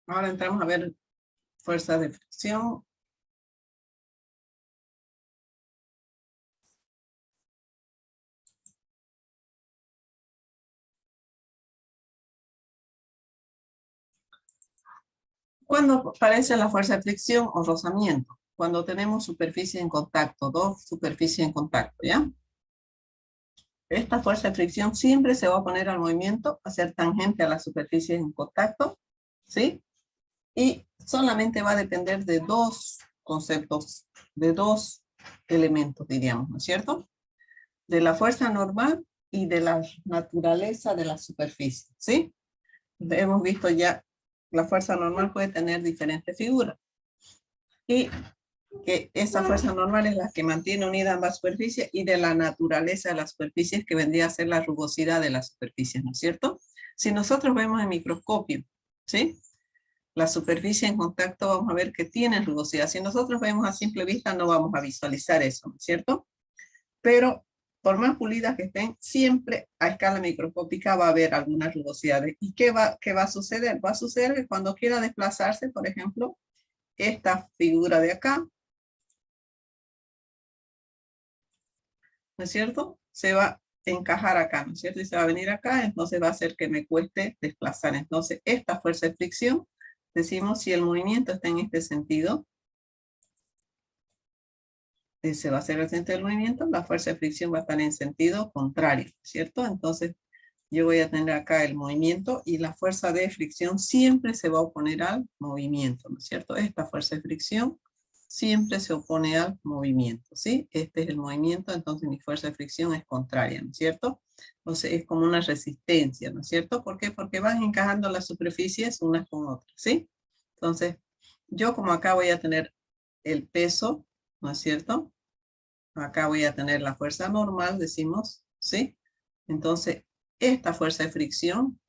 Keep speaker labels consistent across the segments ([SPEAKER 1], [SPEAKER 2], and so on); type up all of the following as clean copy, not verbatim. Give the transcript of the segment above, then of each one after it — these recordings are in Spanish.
[SPEAKER 1] Ahora entramos a ver fuerzas de fricción. ¿Cuándo aparece la fuerza de fricción o rozamiento? Cuando tenemos superficie en contacto, dos superficies en contacto, ¿ya? Esta fuerza de fricción siempre se va a oponer al movimiento, a ser tangente a la superficie en contacto, ¿sí? Y solamente va a depender de dos conceptos, de dos elementos, diríamos, ¿no es cierto? De la fuerza normal y de la naturaleza de la superficie, ¿sí? Hemos visto ya, la fuerza normal puede tener diferentes figuras. Y que esa fuerza normal es la que mantiene unida ambas superficies y de la naturaleza de las superficies que vendría a ser la rugosidad de las superficies, ¿no es cierto? Si nosotros vemos en microscopio, ¿sí? La superficie en contacto vamos a ver que tiene rugosidad. Si nosotros vemos a simple vista no vamos a visualizar eso, ¿no es cierto? Pero por más pulidas que estén, siempre a escala microscópica va a haber algunas rugosidades. ¿Y qué va a suceder? Va a suceder que cuando quiera desplazarse, por ejemplo, esta figura de acá, ¿no es cierto? Se va a encajar acá, ¿no es cierto? Y se va a venir acá, entonces va a hacer que me cueste desplazar. Entonces, esta fuerza de fricción, decimos si el movimiento está en este sentido, ese va a ser el sentido del movimiento, la fuerza de fricción va a estar en sentido contrario, ¿cierto? Entonces, yo voy a tener acá el movimiento y la fuerza de fricción siempre se va a oponer al movimiento, ¿no es cierto? Esta fuerza de fricción siempre se opone al movimiento, ¿sí? Este es el movimiento, entonces mi fuerza de fricción es contraria, ¿no es cierto? Entonces es como una resistencia, ¿no es cierto? ¿Por qué? Porque van encajando las superficies unas con otras, ¿sí? Entonces, yo como acá voy a tener el peso, ¿no es cierto? Acá voy a tener la fuerza normal, decimos, ¿sí? Entonces, esta fuerza de fricción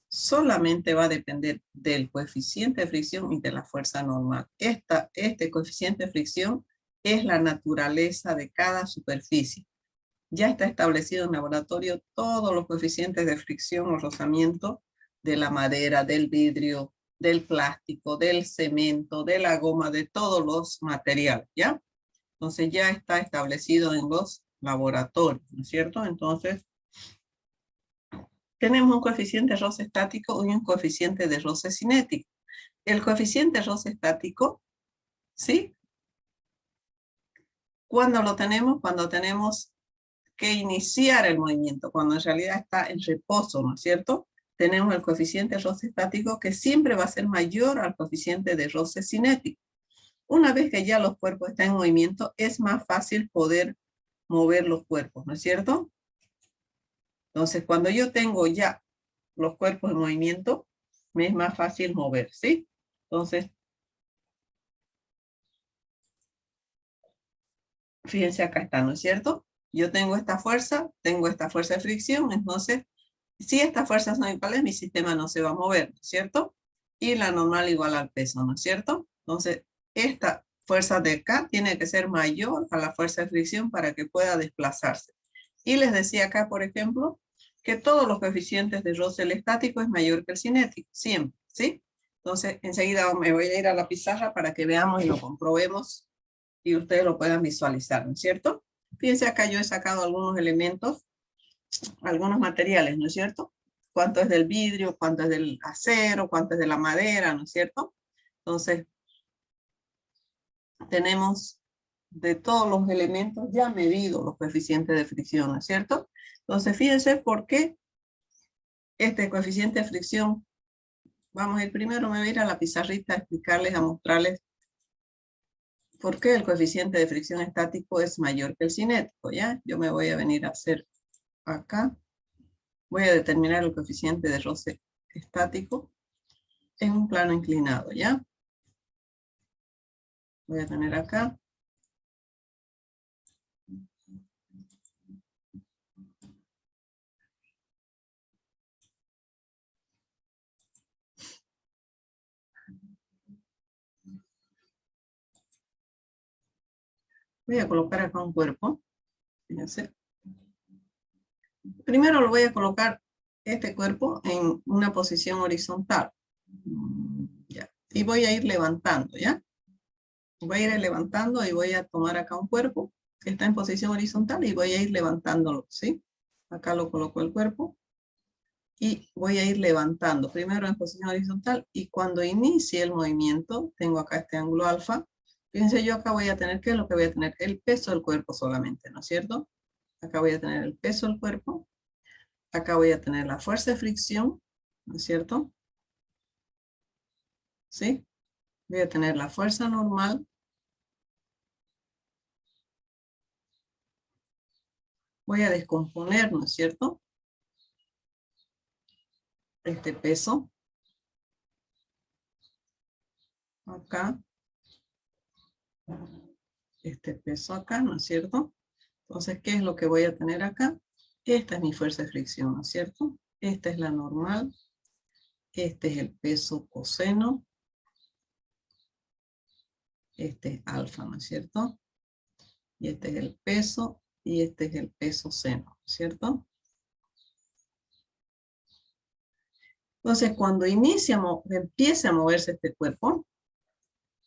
[SPEAKER 1] solamente va a depender del coeficiente de fricción y de la fuerza normal. Este coeficiente de fricción es la naturaleza de cada superficie. Ya está establecido en laboratorio todos los coeficientes de fricción o rozamiento de la madera, del vidrio, del plástico, del cemento, de la goma, de todos los materiales, ¿ya? Entonces ya está establecido en los laboratorios, ¿no es cierto? Entonces, tenemos un coeficiente de roce estático y un coeficiente de roce cinético. El coeficiente de roce estático, ¿sí? ¿Cuándo lo tenemos? Cuando tenemos que iniciar el movimiento, cuando en realidad está en reposo, ¿no es cierto? Tenemos el coeficiente de roce estático que siempre va a ser mayor al coeficiente de roce cinético. Una vez que ya los cuerpos están en movimiento, es más fácil poder mover los cuerpos, ¿no es cierto? Entonces, cuando yo tengo ya los cuerpos en movimiento, me es más fácil mover, ¿sí? Entonces, fíjense acá está, ¿no es cierto? Yo tengo esta fuerza de fricción, entonces, si estas fuerzas son iguales, mi sistema no se va a mover, ¿no es cierto? Y la normal igual al peso, ¿no es cierto? Entonces, esta fuerza de acá tiene que ser mayor a la fuerza de fricción para que pueda desplazarse. Y les decía acá, por ejemplo, que todos los coeficientes de roce el estático es mayor que el cinético, siempre, ¿sí? Entonces, enseguida me voy a ir a la pizarra para que veamos y lo comprobemos y ustedes lo puedan visualizar, ¿no es cierto? Fíjense acá yo he sacado algunos elementos, algunos materiales, ¿no es cierto? Cuánto es del vidrio, cuánto es del acero, cuánto es de la madera, ¿no es cierto? Entonces, tenemos de todos los elementos ya medidos los coeficientes de fricción, ¿no es cierto? Entonces, fíjense por qué este coeficiente de fricción, vamos a ir primero, me voy a ir a la pizarrita a explicarles, a mostrarles por qué el coeficiente de fricción estático es mayor que el cinético, ¿ya? Yo me voy a venir a hacer acá, voy a determinar el coeficiente de roce estático en un plano inclinado, ¿ya? Voy a tener acá. Voy a colocar acá un cuerpo, fíjense. Primero lo voy a colocar este cuerpo en una posición horizontal, Ya. Y voy a ir levantando, ¿ya? Voy a ir levantando y voy a tomar acá un cuerpo que está en posición horizontal y voy a ir levantándolo, ¿sí? Acá lo coloco el cuerpo y voy a ir levantando, primero en posición horizontal, y cuando inicie el movimiento, tengo acá este ángulo alfa. Fíjense, yo acá voy a tener, ¿qué es lo que voy a tener? El peso del cuerpo solamente, ¿no es cierto? Acá voy a tener el peso del cuerpo, acá voy a tener la fuerza de fricción, ¿no es cierto? ¿Sí? Voy a tener la fuerza normal, voy a descomponer, ¿no es cierto? Este peso, acá, este peso acá, ¿no es cierto? Entonces, ¿qué es lo que voy a tener acá? Esta es mi fuerza de fricción, ¿no es cierto? Esta es la normal, este es el peso coseno, este es alfa, ¿no es cierto? Y este es el peso, y este es el peso seno, ¿no es cierto? Entonces, cuando empiece a moverse este cuerpo,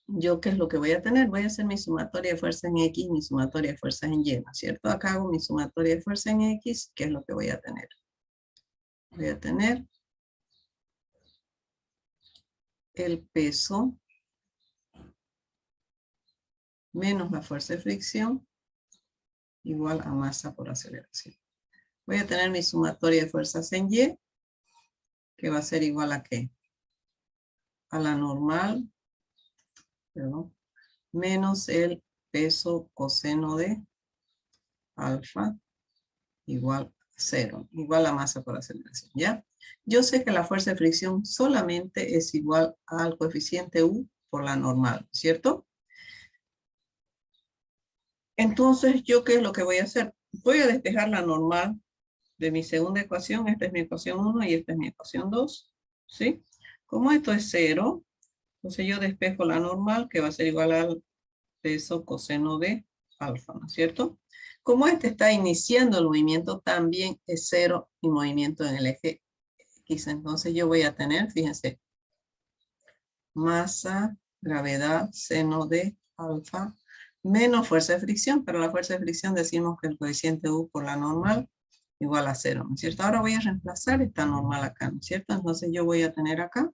[SPEAKER 1] ¿yo qué es lo que voy a tener? Voy a hacer mi sumatoria de fuerza en X, mi sumatoria de fuerza en Y, ¿no es cierto? Acá hago mi sumatoria de fuerza en X, ¿qué es lo que voy a tener? Voy a tener el peso menos la fuerza de fricción igual a masa por aceleración. Voy a tener mi sumatoria de fuerzas en Y, que va a ser igual a ¿qué? A la normal, perdón, menos el peso coseno de alfa igual a 0, igual a masa por aceleración, ¿ya? Yo sé que la fuerza de fricción solamente es igual al coeficiente U por la normal, ¿cierto? Entonces, ¿yo qué es lo que voy a hacer? Voy a despejar la normal de mi segunda ecuación. Esta es mi ecuación 1 y esta es mi ecuación 2, ¿sí? Como esto es 0, entonces yo despejo la normal, que va a ser igual al peso coseno de alfa, ¿no es cierto? Como este está iniciando el movimiento, también es 0 y movimiento en el eje X. Entonces yo voy a tener, fíjense, masa, gravedad, seno de alfa, menos fuerza de fricción, pero la fuerza de fricción decimos que el coeficiente U por la normal igual a 0, ¿no es cierto? Ahora voy a reemplazar esta normal acá, ¿no es cierto? Entonces yo voy a tener acá,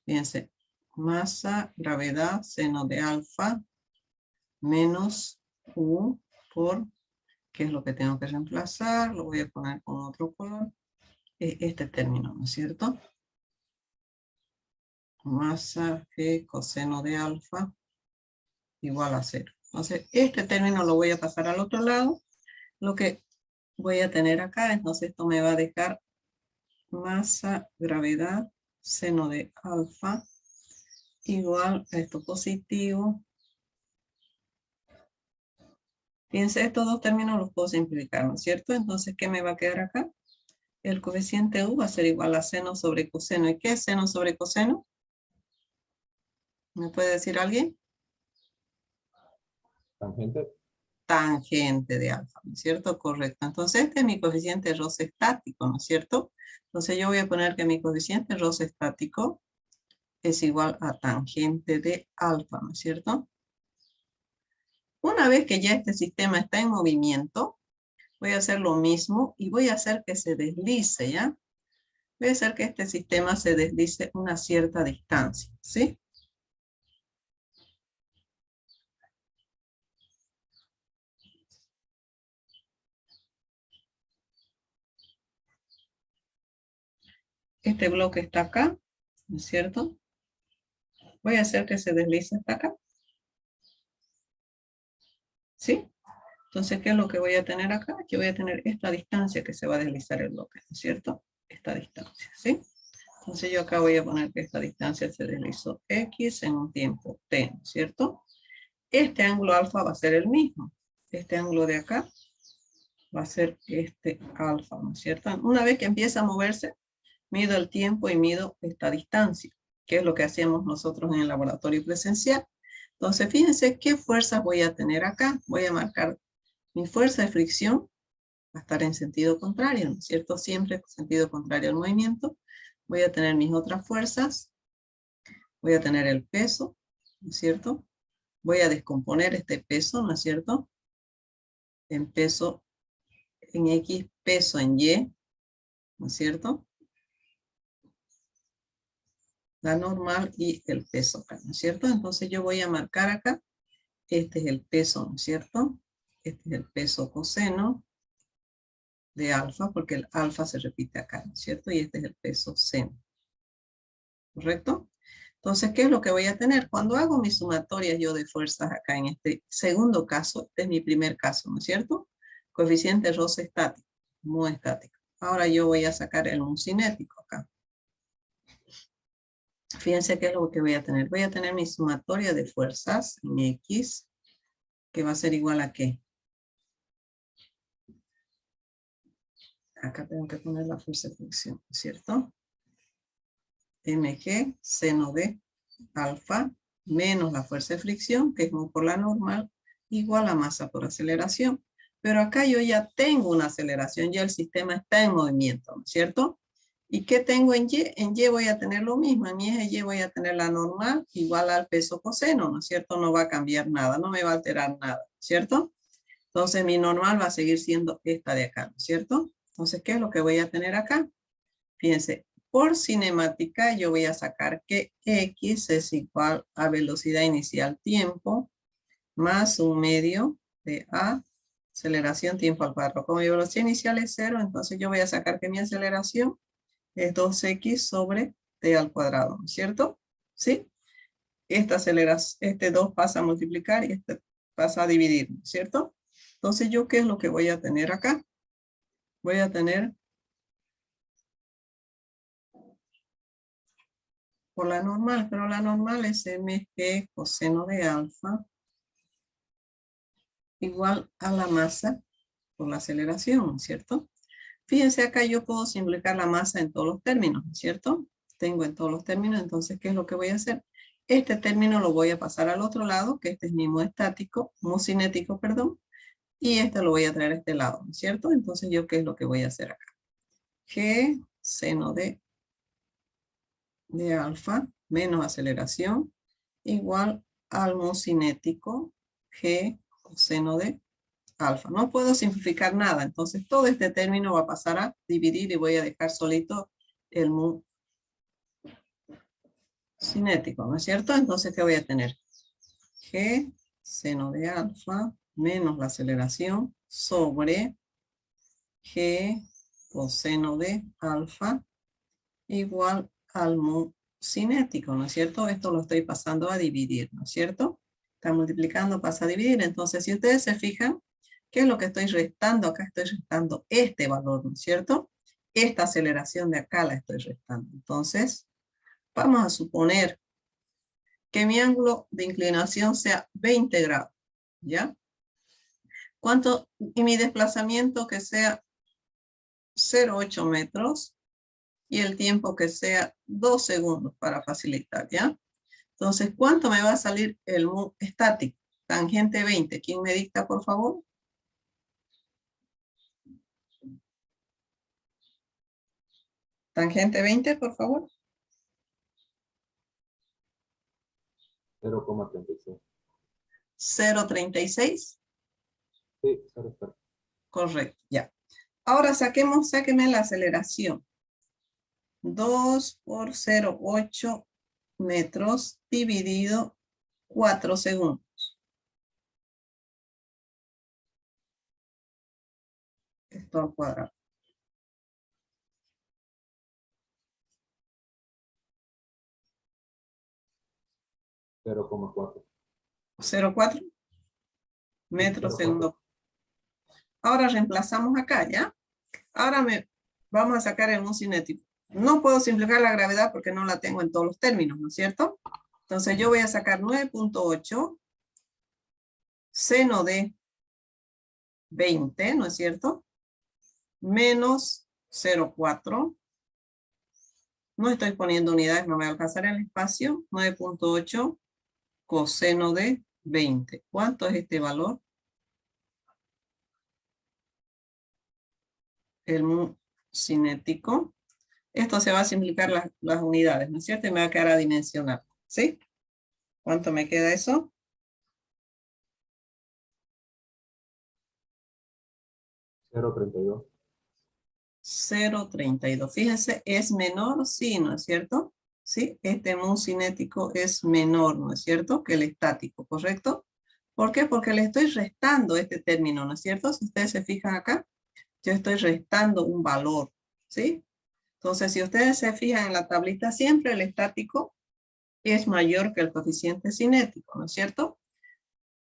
[SPEAKER 1] fíjense, masa, gravedad, seno de alfa, menos U por, ¿qué es lo que tengo que reemplazar? Lo voy a poner con otro color, este término, ¿no es cierto? Masa G coseno de alfa igual a 0. Entonces, este término lo voy a pasar al otro lado. Lo que voy a tener acá, entonces esto me va a dejar masa, gravedad, seno de alfa, igual a esto positivo. Fíjense, estos dos términos los puedo simplificar, ¿no es cierto? Entonces, ¿qué me va a quedar acá? El coeficiente U va a ser igual a seno sobre coseno. ¿Y qué es seno sobre coseno? ¿Me puede decir alguien?
[SPEAKER 2] Tangente.
[SPEAKER 1] Tangente de alfa, ¿no es cierto? Correcto. Entonces, este es mi coeficiente roce estático, ¿no es cierto? Entonces, yo voy a poner que mi coeficiente roce estático es igual a tangente de alfa, ¿no es cierto? Una vez que ya este sistema está en movimiento, voy a hacer lo mismo y voy a hacer que se deslice, ¿ya? Voy a hacer que este sistema se deslice una cierta distancia, ¿sí? Este bloque está acá, ¿no es cierto? Voy a hacer que se deslice hasta acá, ¿sí? Entonces, ¿qué es lo que voy a tener acá? Que voy a tener esta distancia que se va a deslizar el bloque, ¿no es cierto? Esta distancia, ¿sí? Entonces yo acá voy a poner que esta distancia se deslizó X en un tiempo T, ¿no es cierto? Este ángulo alfa va a ser el mismo. Este ángulo de acá va a ser este alfa, ¿no es cierto? Una vez que empieza a moverse, mido el tiempo y mido esta distancia, que es lo que hacíamos nosotros en el laboratorio presencial. Entonces, fíjense qué fuerzas voy a tener acá. Voy a marcar mi fuerza de fricción, va a estar en sentido contrario, ¿no es cierto? Siempre en sentido contrario al movimiento. Voy a tener mis otras fuerzas. Voy a tener el peso, ¿no es cierto? Voy a descomponer este peso, ¿no es cierto? En peso en X, peso en Y, ¿no es cierto? La normal y el peso acá, ¿no es cierto? Entonces yo voy a marcar acá, este es el peso, ¿no es cierto? Este es el peso coseno de alfa, porque el alfa se repite acá, ¿no es cierto? Y este es el peso seno, ¿correcto? Entonces, ¿qué es lo que voy a tener? Cuando hago mis sumatorias yo de fuerzas acá en este segundo caso, este es mi primer caso, ¿no es cierto? Coeficiente roce estático, mu estático. Ahora yo voy a sacar el mu cinético acá. Fíjense qué es lo que voy a tener. Voy a tener mi sumatoria de fuerzas en X, que va a ser igual a ¿qué? Acá tengo que poner la fuerza de fricción, ¿cierto? Mg seno de alfa menos la fuerza de fricción, que es mu por la normal, igual a masa por aceleración. Pero acá yo ya tengo una aceleración, ya el sistema está en movimiento, ¿no es cierto? ¿Y qué tengo en Y? En Y voy a tener lo mismo, en mi eje Y voy a tener la normal igual al peso coseno, ¿no es cierto? No va a cambiar nada, no me va a alterar nada, ¿cierto? Entonces mi normal va a seguir siendo esta de acá, ¿no es cierto? Entonces, ¿qué es lo que voy a tener acá? Fíjense, por cinemática yo voy a sacar que X es igual a velocidad inicial tiempo más un medio de A, aceleración tiempo al cuadrado. Como mi velocidad inicial es 0, entonces yo voy a sacar que mi aceleración es 2x sobre t al cuadrado, ¿no es cierto? ¿Sí? Esta aceleración, este 2 pasa a multiplicar y este pasa a dividir, ¿no es cierto? Entonces, ¿yo qué es lo que voy a tener acá? Voy a tener por la normal, pero la normal es mg coseno de alfa igual a la masa por la aceleración, ¿no es cierto? Fíjense acá, yo puedo simplificar la masa en todos los términos, ¿no es cierto? Tengo en todos los términos, entonces, ¿qué es lo que voy a hacer? Este término lo voy a pasar al otro lado, que este es mi mu estático, mu cinético, perdón, y este lo voy a traer a este lado, ¿no es cierto? Entonces, ¿yo qué es lo que voy a hacer acá? G seno de alfa menos aceleración igual al mu cinético G coseno de alfa. No puedo simplificar nada, entonces todo este término va a pasar a dividir y voy a dejar solito el mu cinético, ¿no es cierto? Entonces, ¿qué voy a tener? G seno de alfa menos la aceleración sobre G coseno de alfa igual al mu cinético, ¿no es cierto? Esto lo estoy pasando a dividir, ¿no es cierto? Está multiplicando, pasa a dividir. Entonces, si ustedes se fijan, ¿qué es lo que estoy restando? Acá estoy restando este valor, ¿no es cierto? Esta aceleración de acá la estoy restando. Entonces, vamos a suponer que mi ángulo de inclinación sea 20 grados, ¿ya? ¿Cuánto? Y mi desplazamiento que sea 0,8 metros y el tiempo que sea 2 segundos para facilitar, ¿ya? Entonces, ¿cuánto me va a salir el mu estático? Tangente 20. ¿Quién me dicta, por favor? Tangente 20, por favor.
[SPEAKER 2] 0,36.
[SPEAKER 1] 0,36.
[SPEAKER 2] Sí, 0,0.
[SPEAKER 1] Correcto, ya. Ahora sáqueme la aceleración. 2 por 0,8 metros dividido 4 segundos. Esto al cuadrado.
[SPEAKER 2] 0,4.
[SPEAKER 1] 0,4
[SPEAKER 2] Sí,
[SPEAKER 1] metros
[SPEAKER 2] 0,4.
[SPEAKER 1] segundo. Ahora reemplazamos acá, ¿ya? Ahora vamos a sacar el mu cinético. No puedo simplificar la gravedad porque no la tengo en todos los términos, ¿no es cierto? Entonces yo voy a sacar 9,8 seno de 20, ¿no es cierto? Menos 0,4. No estoy poniendo unidades, no me va a alcanzar el espacio. 9,8 coseno de 20. ¿Cuánto es este valor? El mu cinético. Esto se va a simplificar las unidades, ¿no es cierto? Y me va a quedar adimensional, ¿sí? ¿Cuánto me queda eso?
[SPEAKER 2] 0,32.
[SPEAKER 1] 0,32. Fíjense, ¿es menor? Sí, ¿no es cierto? Sí, este mu cinético es menor, ¿no es cierto? Que el estático, ¿correcto? ¿Por qué? Porque le estoy restando este término, ¿no es cierto? Si ustedes se fijan acá, yo estoy restando un valor, ¿sí? Entonces, si ustedes se fijan en la tablita, siempre el estático es mayor que el coeficiente cinético, ¿no es cierto?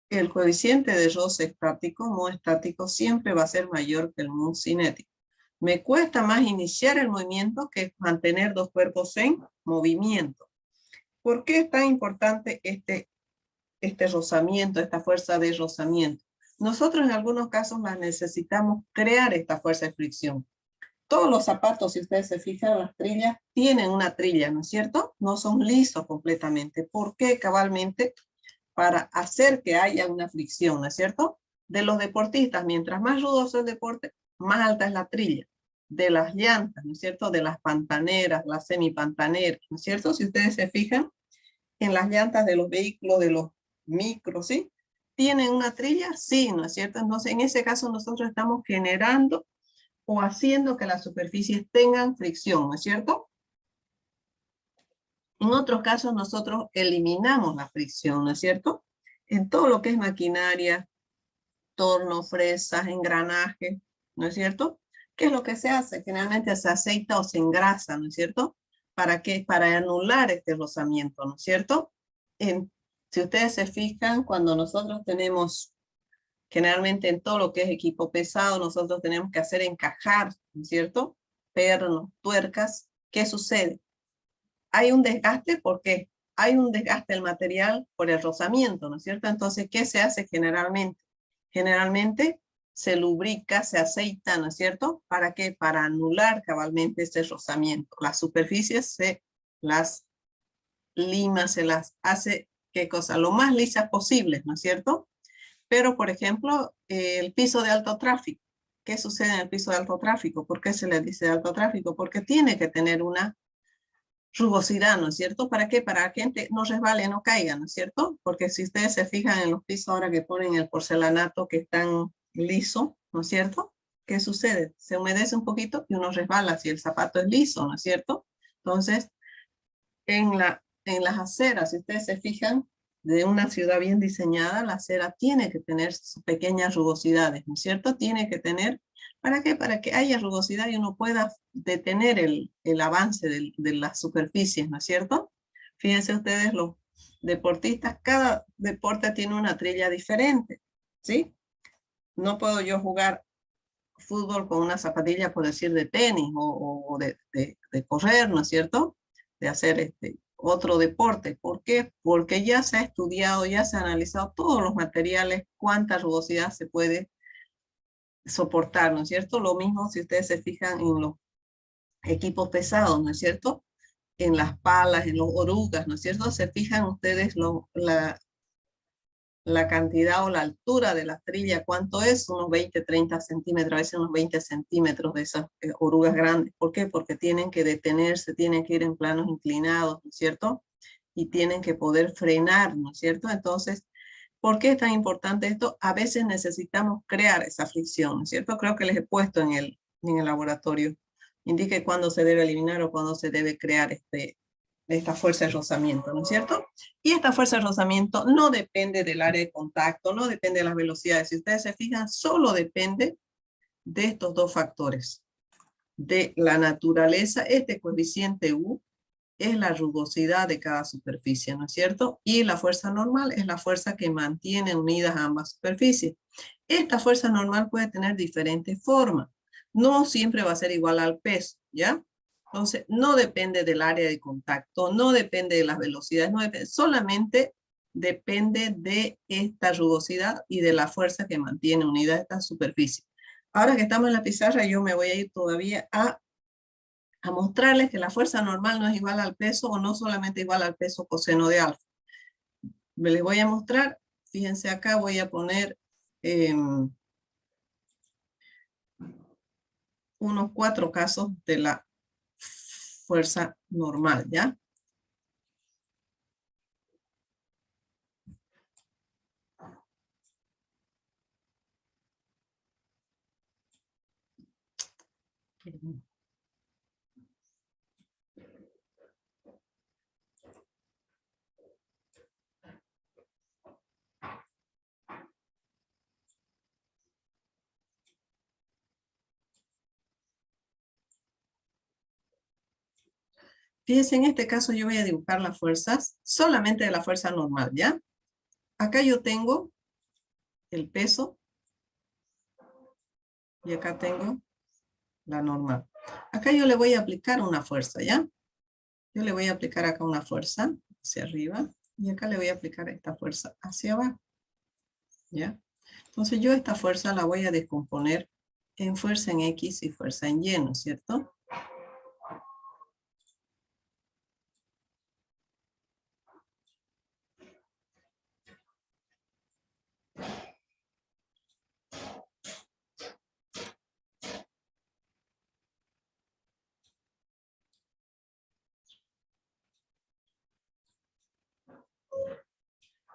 [SPEAKER 1] El coeficiente de roce estático, mu estático, siempre va a ser mayor que el mu cinético. Me cuesta más iniciar el movimiento que mantener dos cuerpos en movimiento. ¿Por qué es tan importante este rozamiento, esta fuerza de rozamiento? Nosotros en algunos casos las necesitamos crear esta fuerza de fricción. Todos los zapatos, si ustedes se fijan, las trillas tienen una trilla, ¿no es cierto? No son lisos completamente. ¿Por qué? Cabalmente para hacer que haya una fricción, ¿no es cierto? De los deportistas, mientras más rudoso el deporte, más alta es la trilla. De las llantas, ¿no es cierto? De las pantaneras, las semipantaneras, ¿no es cierto? Si ustedes se fijan, en las llantas de los vehículos, de los micros, ¿sí? ¿Tienen una trilla? Sí, ¿no es cierto? Entonces, en ese caso nosotros estamos generando o haciendo que las superficies tengan fricción, ¿no es cierto? En otros casos nosotros eliminamos la fricción, ¿no es cierto? En todo lo que es maquinaria, torno, fresas, engranajes, ¿no es cierto? ¿Qué es lo que se hace? Generalmente se aceita o se engrasa, ¿no es cierto? ¿Para qué? Para anular este rozamiento, ¿no es cierto? Si ustedes se fijan, cuando nosotros tenemos, generalmente en todo lo que es equipo pesado, nosotros tenemos que hacer encajar, ¿no es cierto? Pernos, tuercas, ¿qué sucede? Hay un desgaste, ¿por qué? Hay un desgaste del material por el rozamiento, ¿no es cierto? Entonces, ¿qué se hace generalmente? Generalmente se lubrica, se aceita, ¿no es cierto? ¿Para qué? Para anular cabalmente ese rozamiento. Las superficies se las lima, se las hace, ¿qué cosa? Lo más lisas posible, ¿no es cierto? Pero, por ejemplo, el piso de alto tráfico. ¿Qué sucede en el piso de alto tráfico? ¿Por qué se le dice de alto tráfico? Porque tiene que tener una rugosidad, ¿no es cierto? ¿Para qué? Para que gente no resbale, no caiga, ¿no es cierto? Porque si ustedes se fijan en los pisos ahora que ponen el porcelanato que están liso, ¿no es cierto? ¿Qué sucede? Se humedece un poquito y uno resbala si el zapato es liso, ¿no es cierto? Entonces, en las aceras, si ustedes se fijan, de una ciudad bien diseñada, la acera tiene que tener sus pequeñas rugosidades, ¿no es cierto? Tiene que tener, ¿para qué? Para que haya rugosidad y uno pueda detener el avance de las superficies, ¿no es cierto? Fíjense ustedes, los deportistas, cada deporte tiene una trilla diferente, ¿sí? No puedo yo jugar fútbol con una zapatilla, por decir, de tenis o de correr, ¿no es cierto? De hacer otro deporte. ¿Por qué? Porque ya se ha estudiado, ya se ha analizado todos los materiales, cuánta rugosidad se puede soportar, ¿no es cierto? Lo mismo si ustedes se fijan en los equipos pesados, ¿no es cierto? En las palas, en los orugas, ¿no es cierto? Se fijan ustedes la cantidad o la altura de la trilla, ¿cuánto es? Unos 20, 30 centímetros, a veces unos 20 centímetros de esas orugas grandes. ¿Por qué? Porque tienen que detenerse, tienen que ir en planos inclinados, ¿no es cierto? Y tienen que poder frenar, ¿no es cierto? Entonces, ¿por qué es tan importante esto? A veces necesitamos crear esa fricción, ¿no es cierto? Creo que les he puesto en el laboratorio. Indique cuándo se debe eliminar o cuándo se debe crear esta fuerza de rozamiento, ¿no es cierto? Y esta fuerza de rozamiento no depende del área de contacto, no depende de las velocidades. Si ustedes se fijan, solo depende de estos dos factores. De la naturaleza, este coeficiente U es la rugosidad de cada superficie, ¿no es cierto? Y la fuerza normal es la fuerza que mantiene unidas ambas superficies. Esta fuerza normal puede tener diferentes formas. No siempre va a ser igual al peso, ¿ya? Entonces, no depende del área de contacto, no depende de las velocidades, no depende, solamente depende de esta rugosidad y de la fuerza que mantiene unida esta superficie. Ahora que estamos en la pizarra, yo me voy a ir todavía a mostrarles que la fuerza normal no es igual al peso o no solamente igual al peso coseno de alfa. Les voy a mostrar, fíjense acá, voy a poner unos 4 casos de la fuerza normal, ¿ya? Fíjense, en este caso yo voy a dibujar las fuerzas, solamente de la fuerza normal, ¿ya? Acá yo tengo el peso y acá tengo la normal. Acá yo le voy a aplicar una fuerza, ¿ya? Yo le voy a aplicar acá una fuerza hacia arriba y acá le voy a aplicar esta fuerza hacia abajo, ¿ya? Entonces yo esta fuerza la voy a descomponer en fuerza en X y fuerza en Y, ¿no es cierto?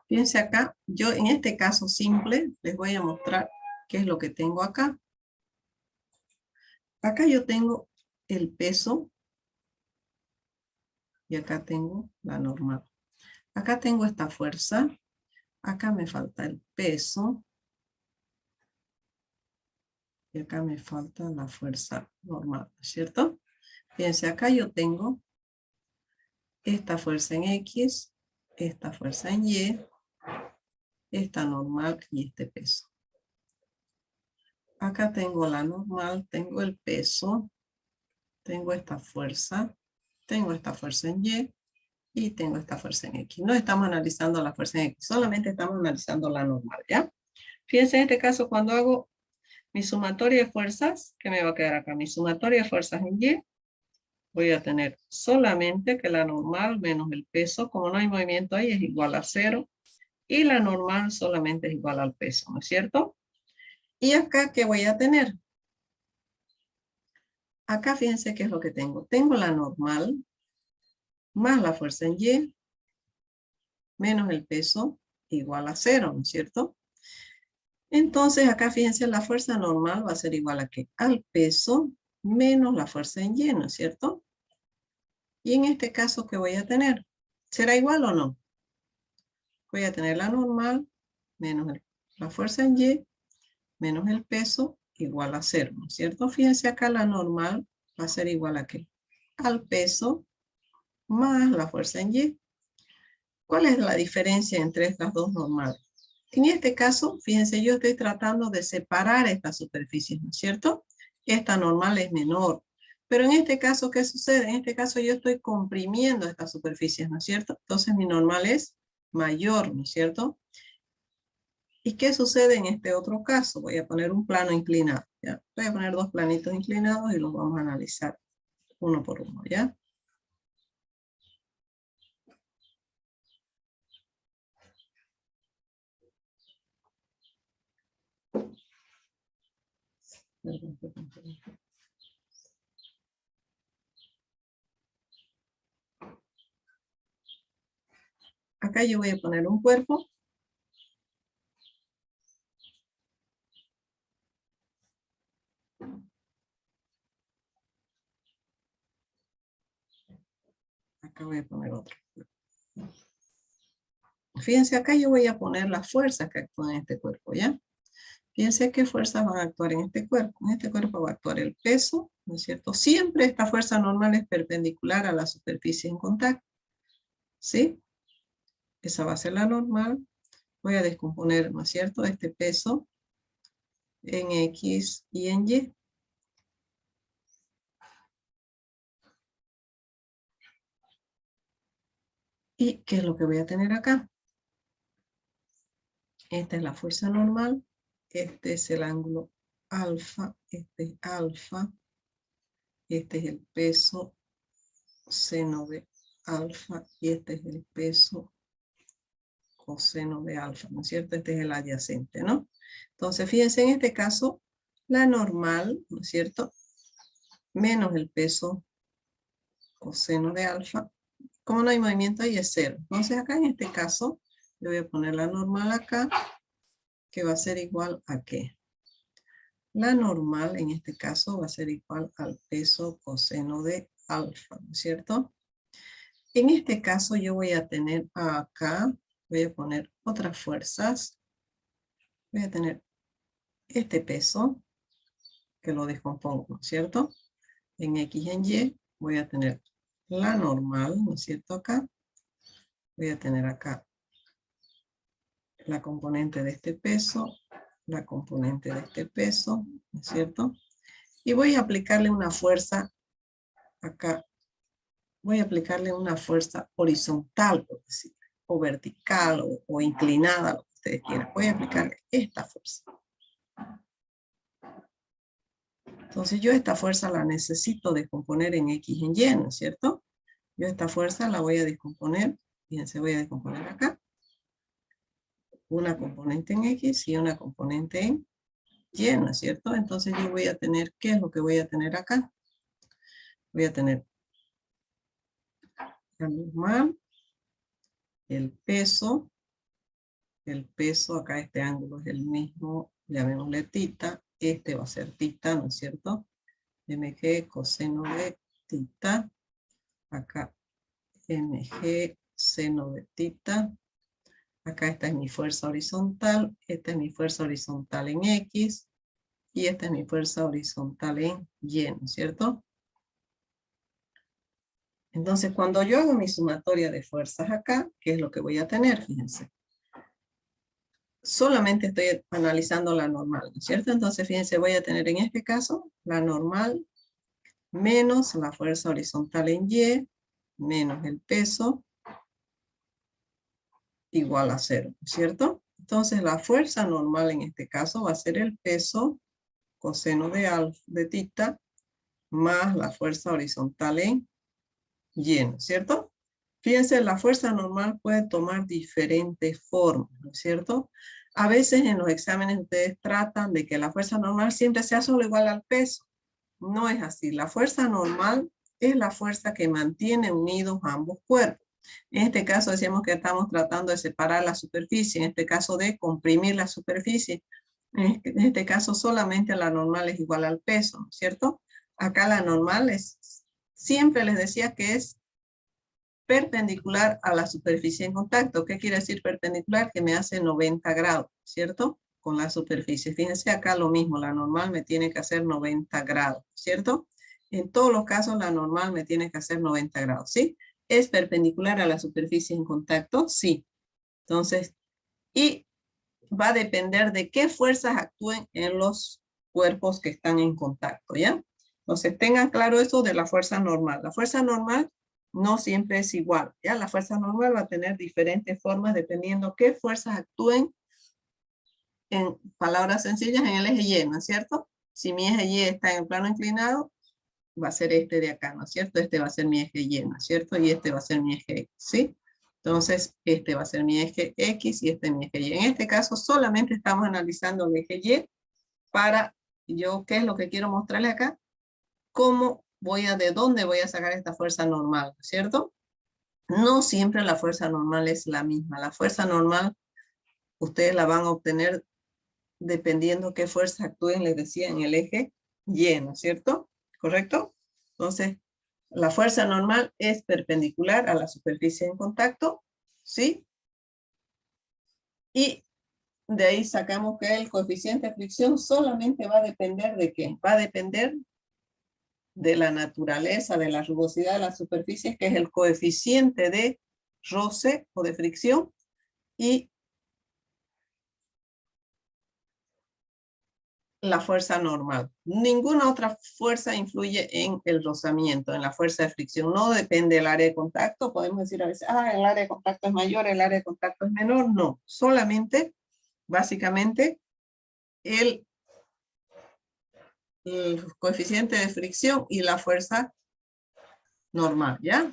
[SPEAKER 1] Fíjense acá, yo en este caso simple les voy a mostrar qué es lo que tengo acá. Acá yo tengo el peso y acá tengo la normal. Acá tengo esta fuerza, acá me falta el peso y acá me falta la fuerza normal, ¿cierto? Fíjense, acá yo tengo esta fuerza en X, esta fuerza en Y, esta normal y este peso. Acá tengo la normal, tengo el peso, tengo esta fuerza en Y tengo esta fuerza en X. No estamos analizando la fuerza en X, solamente estamos analizando la normal, ¿ya? Fíjense en este caso cuando hago mi sumatoria de fuerzas, ¿qué me va a quedar acá? Mi sumatoria de fuerzas en Y, voy a tener solamente que la normal menos el peso, como no hay movimiento ahí, es igual a 0, y la normal solamente es igual al peso, ¿no es cierto? Y acá, ¿qué voy a tener? Acá fíjense qué es lo que tengo. Tengo la normal más la fuerza en Y menos el peso igual a 0, ¿no es cierto? Entonces acá fíjense la fuerza normal va a ser igual a ¿qué? Al peso menos la fuerza en Y, ¿no es cierto? Y en este caso, ¿qué voy a tener? ¿Será igual o no? Voy a tener la normal menos la fuerza en Y menos el peso igual a 0, ¿no es cierto? Fíjense acá la normal va a ser igual a ¿qué? Al peso más la fuerza en Y. ¿Cuál es la diferencia entre estas dos normales? En este caso, fíjense, yo estoy tratando de separar estas superficies, ¿no es cierto? Esta normal es menor. Pero en este caso, ¿qué sucede? En este caso yo estoy comprimiendo estas superficies, ¿no es cierto? Entonces mi normal es mayor, ¿no es cierto? ¿Y qué sucede en este otro caso? Voy a poner un plano inclinado, ¿ya? Voy a poner dos planitos inclinados y los vamos a analizar uno por uno, ¿ya? Perdón. Acá yo voy a poner un cuerpo. Acá voy a poner otro. Fíjense, acá yo voy a poner las fuerzas que actúan en este cuerpo, ¿ya? Fíjense qué fuerzas van a actuar en este cuerpo. En este cuerpo va a actuar el peso, ¿no es cierto? Siempre esta fuerza normal es perpendicular a la superficie en contacto, ¿sí? Esa va a ser la normal. Voy a descomponer, ¿no es cierto?, este peso en X y en Y. ¿Y qué es lo que voy a tener acá? Esta es la fuerza normal. Este es el ángulo alfa. Este es alfa. Este es el peso seno de alfa. Y este es el peso coseno de alfa, ¿no es cierto? Este es el adyacente, ¿no? Entonces, fíjense, en este caso, la normal, ¿no es cierto?, menos el peso coseno de alfa. Como no hay movimiento, ahí es 0. Entonces acá en este caso, yo voy a poner la normal acá, que va a ser igual a ¿qué? La normal en este caso va a ser igual al peso coseno de alfa, ¿no es cierto? En este caso yo voy a tener acá, voy a poner otras fuerzas. Voy a tener este peso, que lo descompongo, ¿no es cierto? En X y en Y voy a tener la normal, ¿no es cierto? Acá voy a tener acá la componente de este peso, la componente de este peso, ¿no es cierto? Y voy a aplicarle una fuerza acá. Voy a aplicarle una fuerza horizontal, por decir, o vertical, o inclinada, lo que ustedes quieran. Voy a aplicarle esta fuerza. Entonces yo esta fuerza la necesito descomponer en X y en Y, ¿no es cierto? Yo esta fuerza la voy a descomponer, fíjense, voy a descomponer acá. Una componente en X y una componente en Y, ¿no es cierto? Entonces yo voy a tener, ¿qué es lo que voy a tener acá? Voy a tener la normal, el peso, acá este ángulo es el mismo, llamémosle tita, este va a ser tita, ¿no es cierto? mg coseno de tita, acá mg seno de tita, acá esta es mi fuerza horizontal, esta es mi fuerza horizontal en X, y esta es mi fuerza horizontal en Y, ¿no es cierto? Entonces, cuando yo hago mi sumatoria de fuerzas acá, ¿qué es lo que voy a tener? Fíjense. Solamente estoy analizando la normal, ¿no es cierto? Entonces, fíjense, voy a tener en este caso la normal menos la fuerza horizontal en Y, menos el peso, igual a 0, ¿no es cierto? Entonces, la fuerza normal en este caso va a ser el peso coseno de alfa de tita más la fuerza horizontal en Y, ¿no es cierto? Fíjense, la fuerza normal puede tomar diferentes formas, ¿no es cierto? A veces en los exámenes ustedes tratan de que la fuerza normal siempre sea solo igual al peso. No es así. La fuerza normal es la fuerza que mantiene unidos ambos cuerpos. En este caso decíamos que estamos tratando de separar la superficie, en este caso de comprimir la superficie. En este caso solamente la normal es igual al peso, ¿no es cierto? Acá la normal es, siempre les decía que es perpendicular a la superficie en contacto. ¿Qué quiere decir perpendicular? Que me hace 90 grados, ¿cierto? Con la superficie. Fíjense acá lo mismo, la normal me tiene que hacer 90 grados, ¿cierto? En todos los casos la normal me tiene que hacer 90 grados, ¿sí? ¿Es perpendicular a la superficie en contacto? Sí. Entonces, y va a depender de qué fuerzas actúen en los cuerpos que están en contacto, ¿ya? Entonces, tengan claro eso de la fuerza normal. La fuerza normal no siempre es igual, ¿ya? La fuerza normal va a tener diferentes formas dependiendo qué fuerzas actúen, en palabras sencillas, en el eje Y, ¿no es cierto? Si mi eje Y está en el plano inclinado, va a ser este de acá, ¿no es cierto? Este va a ser mi eje Y, ¿no es cierto? Y este va a ser mi eje X, ¿sí? Entonces, este va a ser mi eje X y este mi eje Y. En este caso, solamente estamos analizando el eje Y para yo, ¿qué es lo que quiero mostrarle acá? ¿De dónde voy a sacar esta fuerza normal, ¿no es cierto? No siempre la fuerza normal es la misma. La fuerza normal, ustedes la van a obtener dependiendo qué fuerza actúen, les decía, en el eje Y, ¿no es cierto? ¿Correcto? Entonces, la fuerza normal es perpendicular a la superficie en contacto, ¿sí? Y de ahí sacamos que el coeficiente de fricción solamente va a depender de ¿qué? Va a depender de la naturaleza, de la rugosidad de las superficies, que es el coeficiente de roce o de fricción, y la fuerza normal. Ninguna otra fuerza influye en el rozamiento, en la fuerza de fricción. No depende del área de contacto. Podemos decir a veces, el área de contacto es mayor, el área de contacto es menor. No, solamente, básicamente, el coeficiente de fricción y la fuerza normal, ¿ya?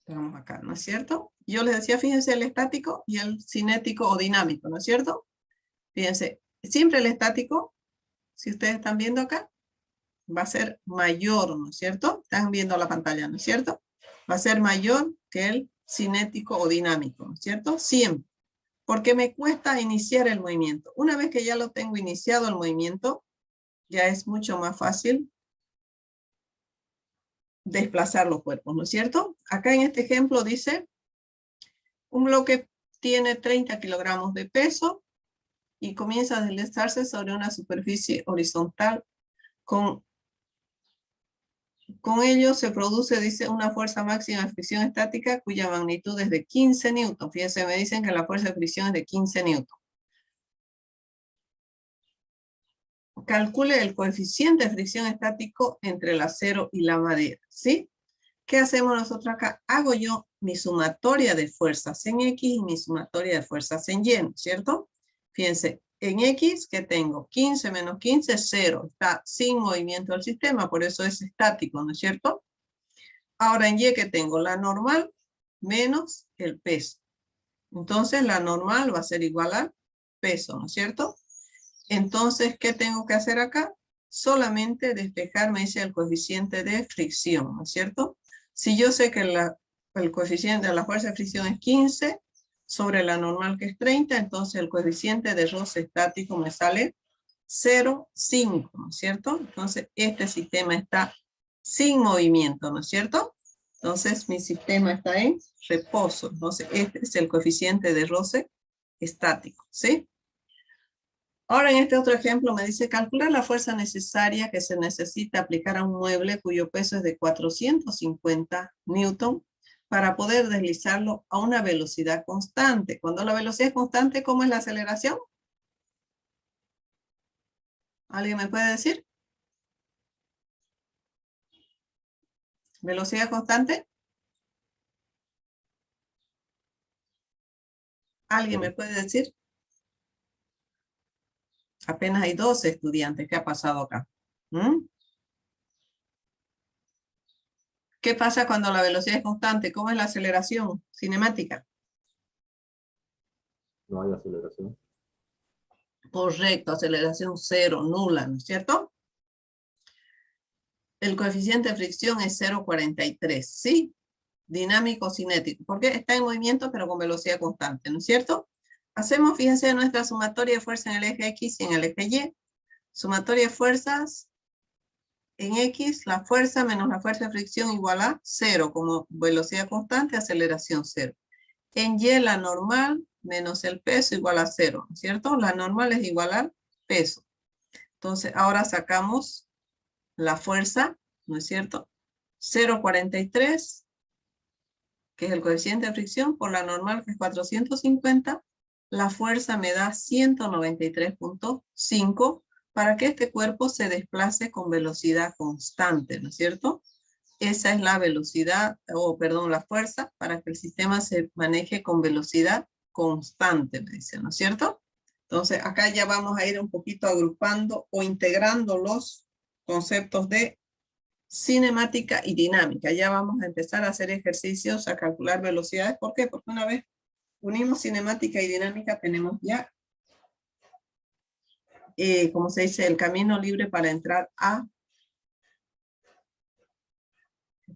[SPEAKER 1] Vamos acá, ¿no es cierto? Yo les decía, fíjense el estático y el cinético o dinámico, ¿no es cierto? Fíjense, siempre el estático si ustedes están viendo acá, va a ser mayor, ¿no es cierto? Están viendo la pantalla, ¿no es cierto? Va a ser mayor que el cinético o dinámico, ¿no es cierto? Siempre. Porque me cuesta iniciar el movimiento. Una vez que ya lo tengo iniciado el movimiento, ya es mucho más fácil desplazar los cuerpos, ¿no es cierto? Acá en este ejemplo dice, un bloque tiene 30 kilogramos de peso y comienza a deslizarse sobre una superficie horizontal. Con ello se produce, dice, una fuerza máxima de fricción estática cuya magnitud es de 15 newton. Fíjense, me dicen que la fuerza de fricción es de 15 newton. Calcule el coeficiente de fricción estático entre el acero y la madera, ¿sí? ¿Qué hacemos nosotros acá? Hago yo mi sumatoria de fuerzas en X y mi sumatoria de fuerzas en Y, ¿cierto? Fíjense, en X, ¿qué tengo? 15 menos 15, 0. Está sin movimiento del sistema, por eso es estático, ¿no es cierto? Ahora en Y, ¿qué tengo? La normal menos el peso. Entonces, la normal va a ser igual al peso, ¿no es cierto? Entonces, ¿qué tengo que hacer acá? Solamente despejar, me dice, el coeficiente de fricción, ¿no es cierto? Si yo sé que el coeficiente de la fuerza de fricción es 15 sobre la normal que es 30, entonces el coeficiente de roce estático me sale 0,5, ¿no es cierto? Entonces este sistema está sin movimiento, ¿no es cierto? Entonces mi sistema está en reposo. Entonces este es el coeficiente de roce estático, ¿sí? Ahora en este otro ejemplo me dice calcular la fuerza necesaria que se necesita aplicar a un mueble cuyo peso es de 450 newton para poder deslizarlo a una velocidad constante. Cuando la velocidad es constante, ¿cómo es la aceleración? ¿Alguien me puede decir? ¿Velocidad constante? ¿Alguien me puede decir? Apenas hay 12 estudiantes. ¿Qué ha pasado acá? ¿Mm? ¿Qué pasa cuando la velocidad es constante? ¿Cómo es la aceleración cinemática?
[SPEAKER 2] No hay aceleración.
[SPEAKER 1] Correcto, aceleración cero, nula, ¿no es cierto? El coeficiente de fricción es 0,43, ¿sí? Dinámico cinético, porque está en movimiento pero con velocidad constante, ¿no es cierto? Hacemos, fíjense, nuestra sumatoria de fuerza en el eje X y en el eje Y. Sumatoria de fuerzas en X, la fuerza menos la fuerza de fricción igual a 0, como velocidad constante, aceleración 0. En Y, la normal menos el peso igual a 0, ¿no es cierto? La normal es igual al peso. Entonces, ahora sacamos la fuerza, ¿no es cierto? 0,43, que es el coeficiente de fricción, por la normal, que es 450, la fuerza me da 193.5 para que este cuerpo se desplace con velocidad constante, ¿no es cierto? Esa es la velocidad, o perdón, la fuerza para que el sistema se maneje con velocidad constante, me dice, ¿no es cierto? Entonces, acá ya vamos a ir un poquito agrupando o integrando los conceptos de cinemática y dinámica. Ya vamos a empezar a hacer ejercicios, a calcular velocidades. ¿Por qué? Porque una vez unimos cinemática y dinámica, tenemos ya, como se dice, el camino libre para entrar a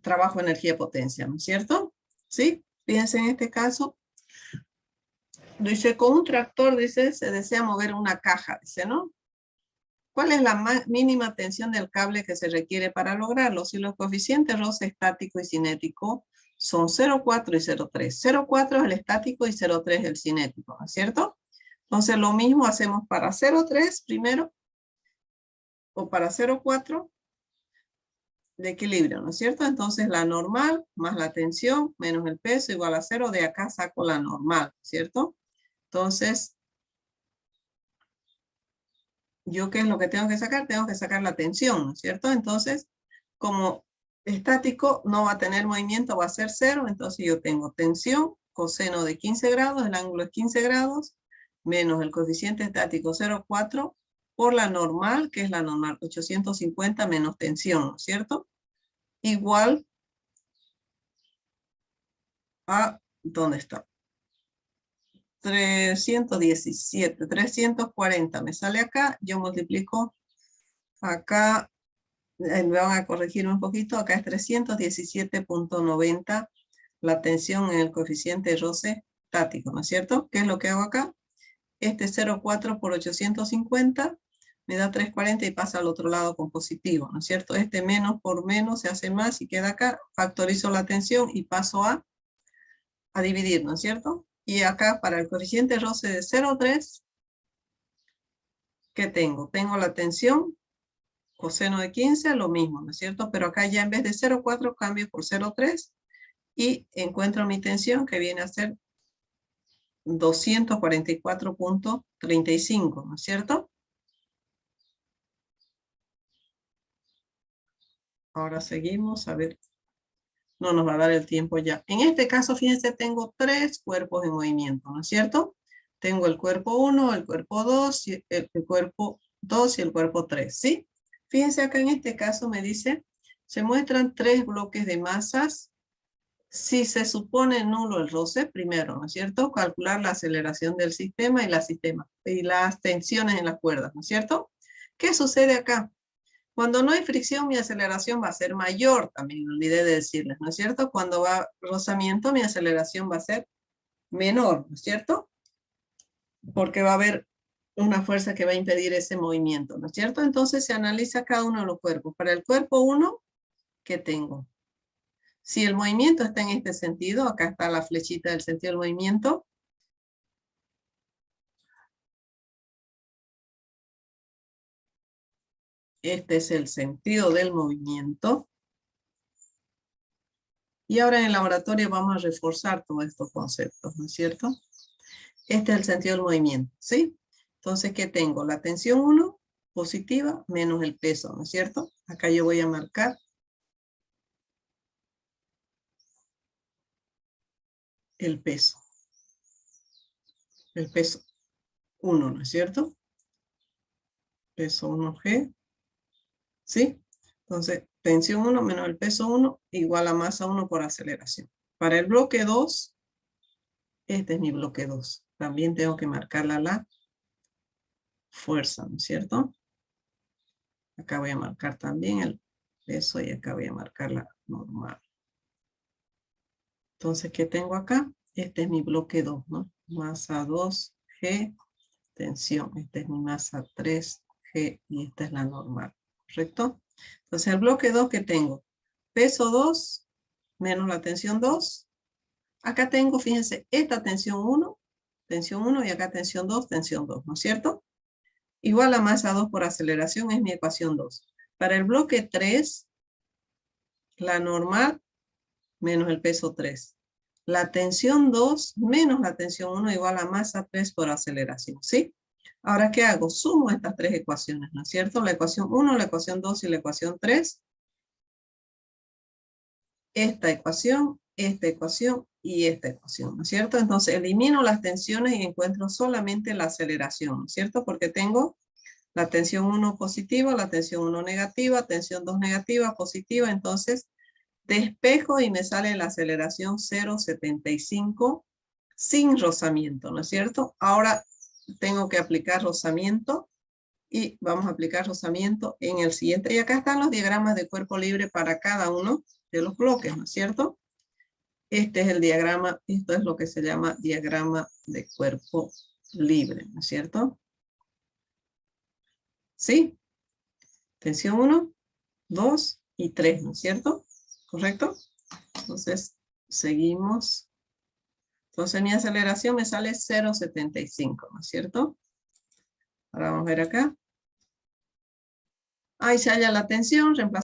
[SPEAKER 1] trabajo, energía, potencia, ¿no es cierto? ¿Sí? Fíjense en este caso. Dice, con un tractor, dice, se desea mover una caja, dice, ¿no? ¿Cuál es la mínima tensión del cable que se requiere para lograrlo? Si los coeficientes roce estático y cinético son 0,4 y 0,3. 0,4 es el estático y 0,3 es el cinético, ¿no es cierto? Entonces lo mismo hacemos para 0,3 primero, o para 0,4 de equilibrio, ¿no es cierto? Entonces la normal más la tensión menos el peso igual a 0. De acá saco la normal, ¿cierto? Entonces, ¿yo qué es lo que tengo que sacar? Tengo que sacar la tensión, ¿no es cierto? Entonces, como estático no va a tener movimiento, va a ser 0, entonces yo tengo tensión, coseno de 15 grados, el ángulo es 15 grados, menos el coeficiente estático 0,4, por la normal, que es la normal 850 menos tensión, ¿no es cierto? Igual a, ¿dónde está? 317, 340 me sale acá, yo multiplico Acá me van a corregir un poquito. Acá es 317.90 la tensión en el coeficiente de roce estático, ¿no es cierto? ¿Qué es lo que hago acá? Este 0,4 por 850 me da 340 y pasa al otro lado con positivo, ¿no es cierto? Este menos por menos se hace más y queda acá. Factorizo la tensión y paso a dividir, ¿no es cierto? Y acá para el coeficiente de roce de 0,3, ¿qué tengo? Tengo la tensión coseno de 15, lo mismo, ¿no es cierto? Pero acá ya en vez de 0,4 cambio por 0,3 y encuentro mi tensión que viene a ser 244.35, ¿no es cierto? Ahora seguimos, a ver, no nos va a dar el tiempo ya. En este caso, fíjense, tengo 3 cuerpos en movimiento, ¿no es cierto? Tengo el cuerpo 1, el cuerpo 2, el cuerpo 2 y el cuerpo 3, ¿sí? Fíjense acá en este caso me dice, se muestran 3 bloques de masas. Si se supone nulo el roce, primero, ¿no es cierto? Calcular la aceleración del sistema y las tensiones en las cuerdas, ¿no es cierto? ¿Qué sucede acá? Cuando no hay fricción, mi aceleración va a ser mayor, también olvidé de decirles, ¿no es cierto? Cuando va rozamiento, mi aceleración va a ser menor, ¿no es cierto? Porque va a haber una fuerza que va a impedir ese movimiento, ¿no es cierto? Entonces se analiza cada uno de los cuerpos. Para el cuerpo 1, ¿qué tengo? Si el movimiento está en este sentido, acá está la flechita del sentido del movimiento. Este es el sentido del movimiento. Y ahora en el laboratorio vamos a reforzar todos estos conceptos, ¿no es cierto? Este es el sentido del movimiento, ¿sí? Entonces, ¿qué tengo? La tensión 1, positiva, menos el peso, ¿no es cierto? Acá yo voy a marcar el peso. El peso 1, ¿no es cierto? Peso 1G, ¿sí? Entonces, tensión 1 menos el peso 1 igual a masa 1 por aceleración. Para el bloque 2, este es mi bloque 2. También tengo que marcarla la fuerza, ¿no es cierto? Acá voy a marcar también el peso y acá voy a marcar la normal. Entonces, ¿qué tengo acá? Este es mi bloque 2, ¿no? Masa 2G, tensión. Esta es mi masa 3G y esta es la normal, ¿correcto? Entonces, el bloque 2 que tengo, peso 2 menos la tensión 2. Acá tengo, fíjense, esta tensión 1 y acá tensión 2, ¿no es cierto? Igual a masa 2 por aceleración es mi ecuación 2. Para el bloque 3, la normal menos el peso 3. La tensión 2 menos la tensión 1 igual a masa 3 por aceleración, ¿sí? Ahora, ¿qué hago? Sumo estas 3 ecuaciones, ¿no es cierto? La ecuación 1, la ecuación 2 y la ecuación 3. Esta ecuación y esta ecuación, ¿no es cierto? Entonces, elimino las tensiones y encuentro solamente la aceleración, ¿no es cierto? Porque tengo la tensión 1 positiva, la tensión 1 negativa, tensión 2 negativa, positiva, entonces despejo y me sale la aceleración 0,75 sin rozamiento, ¿no es cierto? Ahora tengo que aplicar rozamiento y vamos a aplicar rozamiento en el siguiente. Y acá están los diagramas de cuerpo libre para cada uno de los bloques, ¿no es cierto? Este es el diagrama, esto es lo que se llama diagrama de cuerpo libre, ¿no es cierto? ¿Sí? Tensión 1, 2 y 3, ¿no es cierto? ¿Correcto? Entonces, seguimos. Entonces, mi aceleración me sale 0,75, ¿no es cierto? Ahora vamos a ver acá. Ahí se halla la tensión, reemplazamos